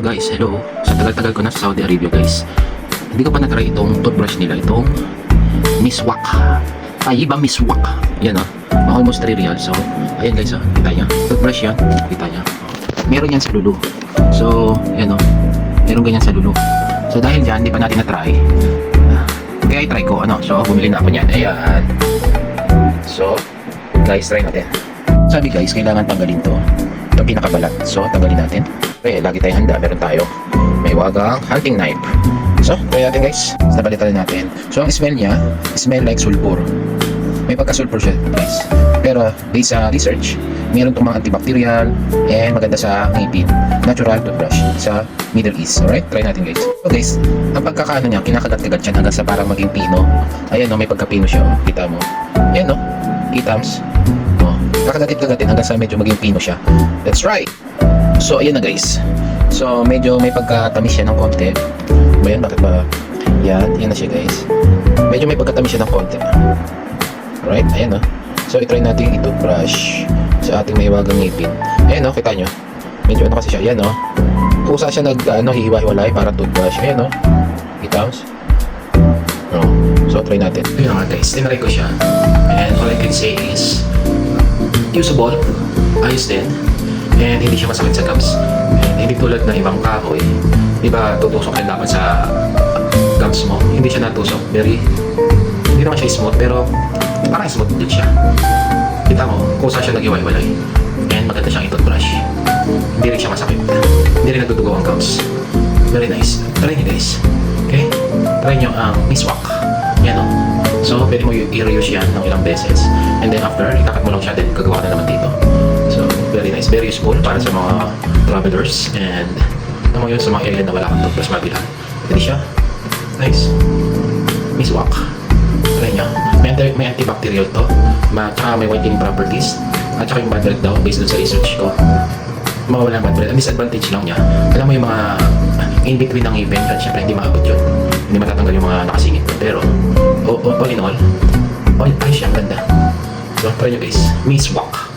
Guys, hello. Sa tagal-tagal ko na sa Saudi Arabia guys, hindi ko pa na-try itong toothbrush nila, itong Miswak. Taiba Miswak. Yan almost 3 real. So, ayan guys, kita nyo. Toothbrush yan, kita nyo. Meron yan sa Lulu. So, yan meron ganyan sa Lulu. So, dahil dyan, hindi pa natin na-try. Kaya i-try ko, so bumili na ako niyan. Ayan. So, guys, try natin. Sabi guys, kailangan tanggalin to. Ito pinakabalat. So, tanggalin natin. Okay, lagi tayong handa. Meron tayo. May wagang hunting knife. So, try natin guys. Nabalitan natin. So, ang smell niya, smell like sulfur. May pagka-sulfur siya guys. Pero, based sa research, meron itong mga antibacterial and maganda sa ngipin. Natural toothbrush sa Middle East. Alright? Try natin guys. So guys, ang pagkakaano niya, kinakagat-kagat siya hanggang sa parang maging pino. Ayan may pagka-pino siya. Kita mo. Ayan Kitams. Kakagatit-kagatin hanggang sa medyo maging pino siya. Let's try! So, ayan na guys. So, medyo may pagkatamis siya ng konti. Ayan, bakit ba? Yan na siya guys. Medyo may pagkatamis siya ng konti. Alright, ayan So, itry natin i-toothbrush sa ating may wagang ngipin. Ayan kita nyo. Medyo kasi siya. Ayan kusa siya hihiwa-hiwalay para toothbrush. Ayan Kitams. So, try natin. Ayan guys, tinry ko siya. And all I can say is usable, ayos din, and hindi siya masakit sa gums. And hindi tulad na ibang kahoy, di ba tutusok yan dapat sa gums mo. Hindi siya natusok, hindi naman siya smooth, pero parang smooth din siya. Kita mo, kusa siya nag-iwalay-walay, and maganda siyang i-toothbrush. Hindi rin siya masakit, hindi rin nagdudugo ang gums. Very nice. Try nyo guys. Okay? Try nyo ang Miswak. Yan So, pwede mo i-reuse yan ng ilang beses. And then after, ikakat mo lang siya, then gagawa na naman dito. So, very nice. Very useful para sa mga travelers. And, alam mo yun, sa mga area na wala kang toothbrush mabilan. Pwede siya. Nice. Miswak. Try nyo. May antibacterial to. Tsaka may whitening properties. At tsaka yung bad breath daw, based dun sa research ko. Mawala ang bad breath. Ang disadvantage lang niya, alam mo yung mga in-between ng event, at syempre hindi maabot yun. Hindi matatanggal yung mga nakasingit. Pero, all in all, ayos siya, ganda. So, try nyo guys. Miswak.